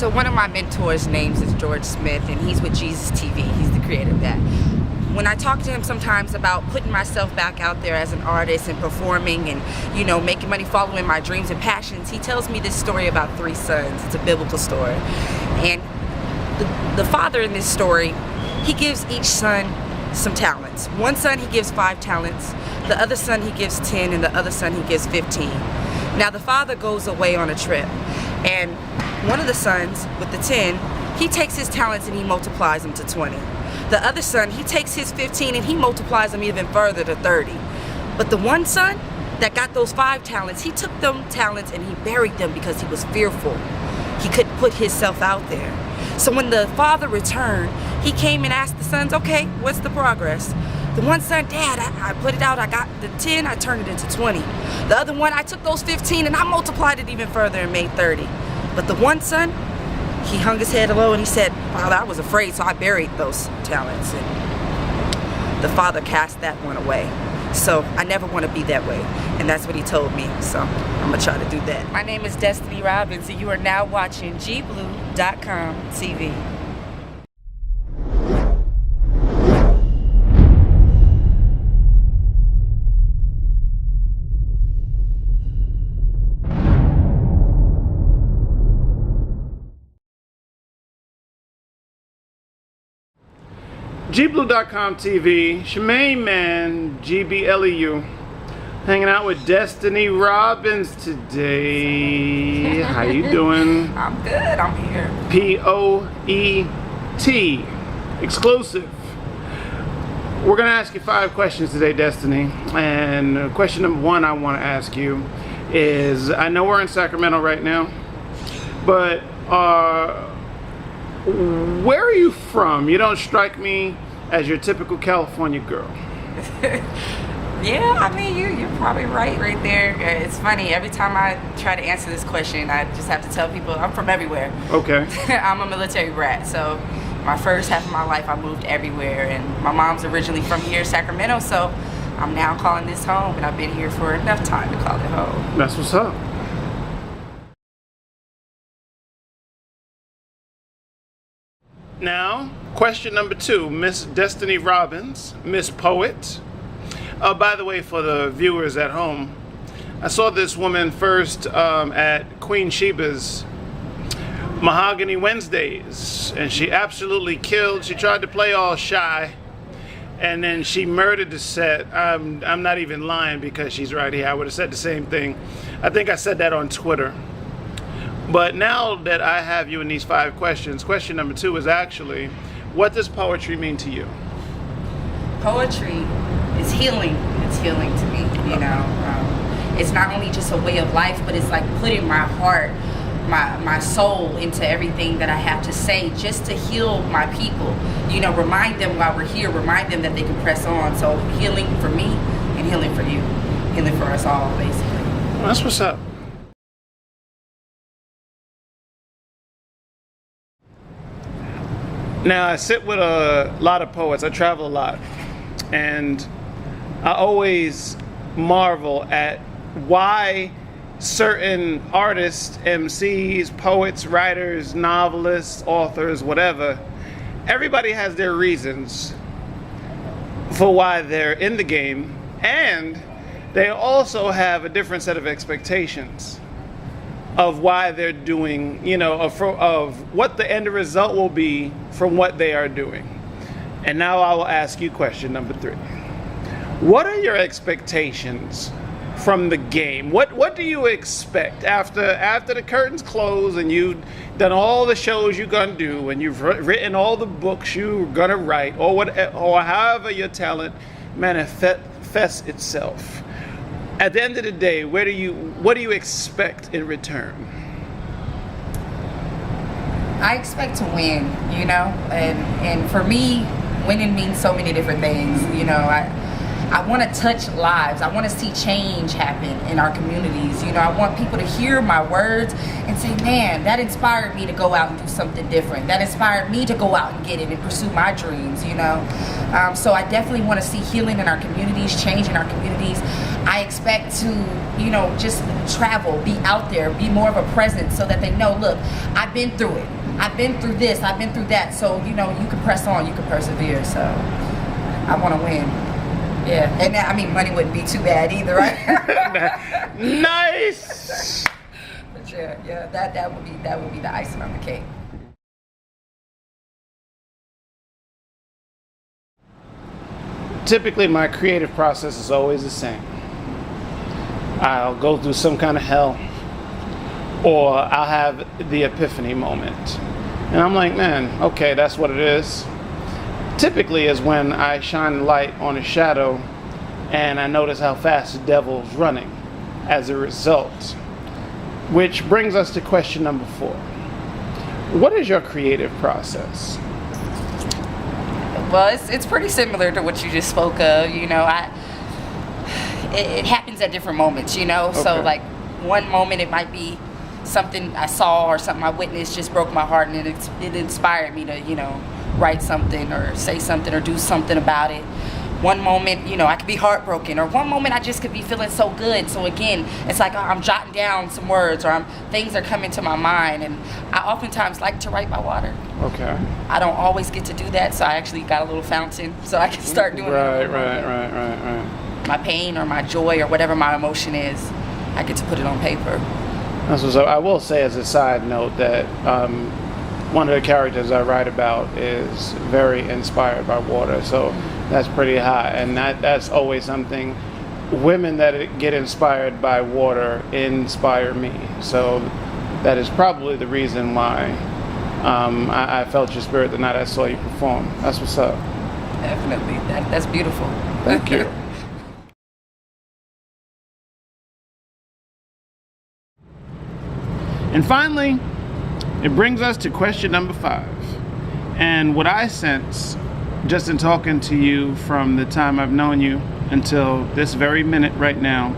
So one of my mentors' names is George Smith, and he's with Jesus TV. He's the creator of that. When I talk to him sometimes about putting myself back out there as an artist and performing and, you know, making money, following my dreams and passions, he tells me this story about 3 sons. It's a biblical story. And the father in this story, he gives each son some talents. One son he gives 5 talents, the other son he gives 10, and the other son he gives 15. Now the father goes away on a trip, and one of the sons with the 10, he takes his talents and he multiplies them to 20. The other son, he takes his 15 and he multiplies them even further to 30. But the one son that got those 5 talents, he took them talents and he buried them because he was fearful. He couldn't put himself out there. So when the father returned, he came and asked the sons, okay, what's the progress? The one son, Dad, I put it out, I got the 10, I turned it into 20. The other one, I took those 15 and I multiplied it even further and made 30. But the one son, he hung his head low and he said, Father, I was afraid, so I buried those talents. And the father cast that one away. So I never want to be that way. And that's what he told me. So I'm going to try to do that. My name is Destiny Robbins, and you are now watching GBleu.com TV. GBleu.com TV, it's your main man, GBLEU, hanging out with Destiny Robbins today. How you doing? I'm good, I'm here. P-O-E-T, exclusive. We're going to ask you 5 questions today, Destiny. And question number 1 I want to ask you is, I know we're in Sacramento right now, but where are you from? You don't strike me as your typical California girl. Yeah, I mean, you're probably right there. It's funny, every time I try to answer this question, I just have to tell people I'm from everywhere. Okay. I'm a military brat, so my first half of my life I moved everywhere, and my mom's originally from here, Sacramento, so I'm now calling this home, and I've been here for enough time to call it home. That's what's up. Now, question number 2, Miss Destiny Robbins, Miss Poet. By the way, for the viewers at home, I saw this woman first at Queen Sheba's Mahogany Wednesdays, and she absolutely killed. She tried to play all shy, and then she murdered the set. I'm not even lying because she's right here. I would have said the same thing. I think I said that on Twitter. But now that I have you in these 5 questions, question number 2 is actually, what does poetry mean to you? Poetry is healing. It's healing to me, you know. It's not only just a way of life, but it's like putting my heart, my soul into everything that I have to say just to heal my people. You know, remind them while we're here, remind them that they can press on. So healing for me and healing for you. Healing for us all, basically. Well, that's what's up. Now, I sit with a lot of poets. I travel a lot. And I always marvel at why certain artists, MCs, poets, writers, novelists, authors, whatever, everybody has their reasons for why they're in the game. And they also have a different set of expectations of why they're doing, you know, of what the end result will be from what they are doing. And now I will ask you question number 3. What are your expectations from the game? What do you expect after the curtains close and you've done all the shows you're gonna do and you've written all the books you're gonna write, or however your talent manifests itself? At the end of the day, what do you expect in return? I expect to win, you know, and for me, winning means so many different things. You know, I want to touch lives. I want to see change happen in our communities. You know, I want people to hear my words and say, man, that inspired me to go out and do something different. That inspired me to go out and get it and pursue my dreams, you know. So I definitely want to see healing in our communities, change in our communities. I expect to, you know, just travel, be out there, be more of a presence so that they know, look, I've been through it. I've been through this, I've been through that. So, you know, you can press on, you can persevere. So I want to win. Yeah, and that, I mean, money wouldn't be too bad either, right? Nice. But yeah, that would be the icing on the cake. Typically, my creative process is always the same. I'll go through some kind of hell, or I'll have the epiphany moment, and I'm like, man, okay, that's what it is. Typically is when I shine the light on a shadow and I notice how fast the devil's running as a result. Which brings us to question number 4. What is your creative process? Well, it's pretty similar to what you just spoke of. You know, it happens at different moments, you know. Okay. So like one moment it might be something I saw or something I witnessed just broke my heart, and it inspired me to, you know, write something or say something or do something about it. One moment, you know, I could be heartbroken, or one moment I just could be feeling so good. So again, it's like I'm jotting down some words, or things are coming to my mind, and I oftentimes like to write by water. Okay. I don't always get to do that, so I actually got a little fountain, so I can start doing right. my pain or my joy or whatever my emotion is. I get to put it on paper. That's what's up. I will say as a side note that one of the characters I write about is very inspired by water, so that's pretty high, and that's always something. Women that get inspired by water inspire me, so that is probably the reason why I felt your spirit the night I saw you perform. That's what's up. Definitely, that's beautiful. Thank you. And finally, it brings us to question number 5. And what I sense, just in talking to you from the time I've known you until this very minute right now,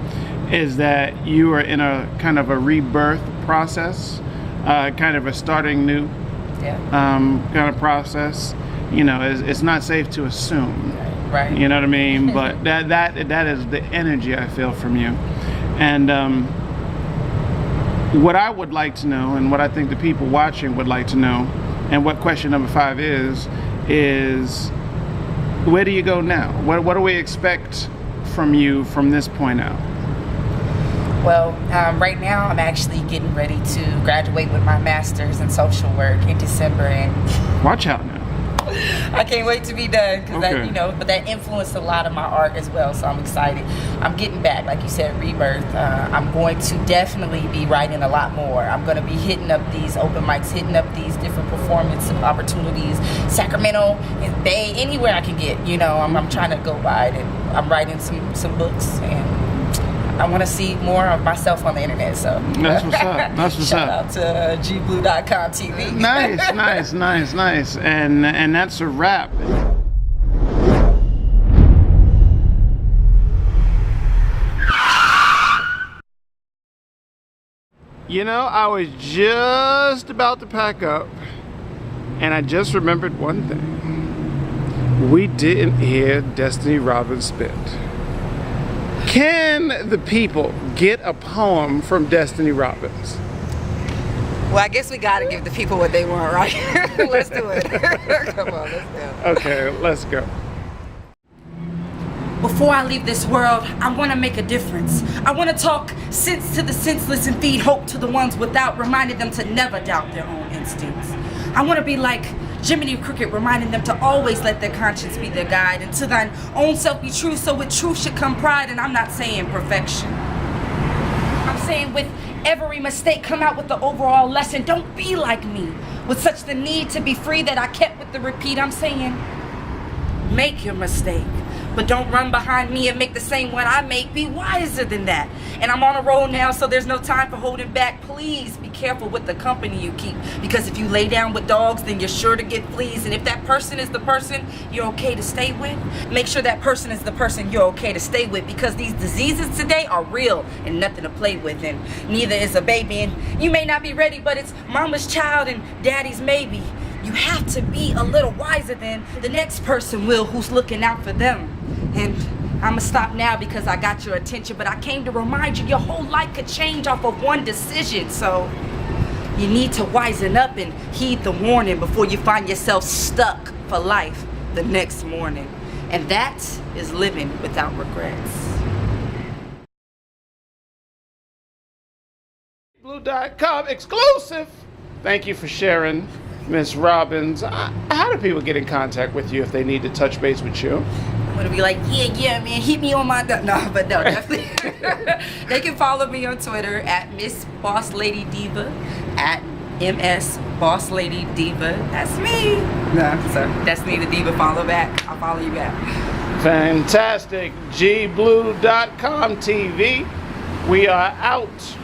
is that you are in a kind of a rebirth process, kind of a starting new kind of process. You know, it's not safe to assume. Right. You know what I mean? But that is the energy I feel from you. And what I would like to know, and what I think the people watching would like to know, and what question number 5 is where do you go now? What do we expect from you from this point out? Well, right now I'm actually getting ready to graduate with my master's in social work in December, and watch out now. I can't wait to be done, because that, you know, but that influenced a lot of my art as well, so I'm excited. I'm getting back, like you said, rebirth. I'm going to definitely be writing a lot more. I'm going to be hitting up these open mics, hitting up these different performance opportunities, Sacramento, and Bay, anywhere I can get, you know. I'm trying to go wide, and I'm writing some books, and I want to see more of myself on the internet, so that's what's up. That's what's shout up. out to gblue.com TV. Nice. And that's a wrap. You know, I was just about to pack up, and I just remembered one thing. We didn't hear Destiny Robbins spit. Can the people get a poem from Destiny Robbins? Well, I guess we got to give the people what they want, right? Let's do it. Come on, let's go. Okay, let's go. Before I leave this world, I want to make a difference. I want to talk sense to the senseless and feed hope to the ones without, reminding them to never doubt their own instincts. I want to be like Jiminy Cricket, reminding them to always let their conscience be their guide, and to thine own self be true, so with truth should come pride. And I'm not saying perfection. I'm saying with every mistake come out with the overall lesson. Don't be like me, with such the need to be free that I kept with the repeat. I'm saying make your mistake, But don't run behind me and make the same one I make. Be wiser than that. And I'm on a roll now, so there's no time for holding back. Please be careful with the company you keep, because if you lay down with dogs, then you're sure to get fleas. And if that person is the person you're okay to stay with, make sure that person is the person you're okay to stay with, because these diseases today are real and nothing to play with, and neither is a baby. And you may not be ready, but it's mama's child and daddy's maybe. You have to be a little wiser than the next person will who's looking out for them. And I'ma stop now because I got your attention, but I came to remind you your whole life could change off of one decision. So you need to wisen up and heed the warning before you find yourself stuck for life the next morning. And that is living without regrets. Blue.com exclusive. Thank you for sharing, Miss Robbins. How do people get in contact with you if they need to touch base with you? I'm gonna be like, yeah, man, hit me on my no, but no, definitely. They can follow me on Twitter at Miss Boss Lady Diva, at MS Boss Lady Diva. That's me. No, so that's me, the Diva. Follow back. I'll follow you back. Fantastic. GBlue.com TV. We are out.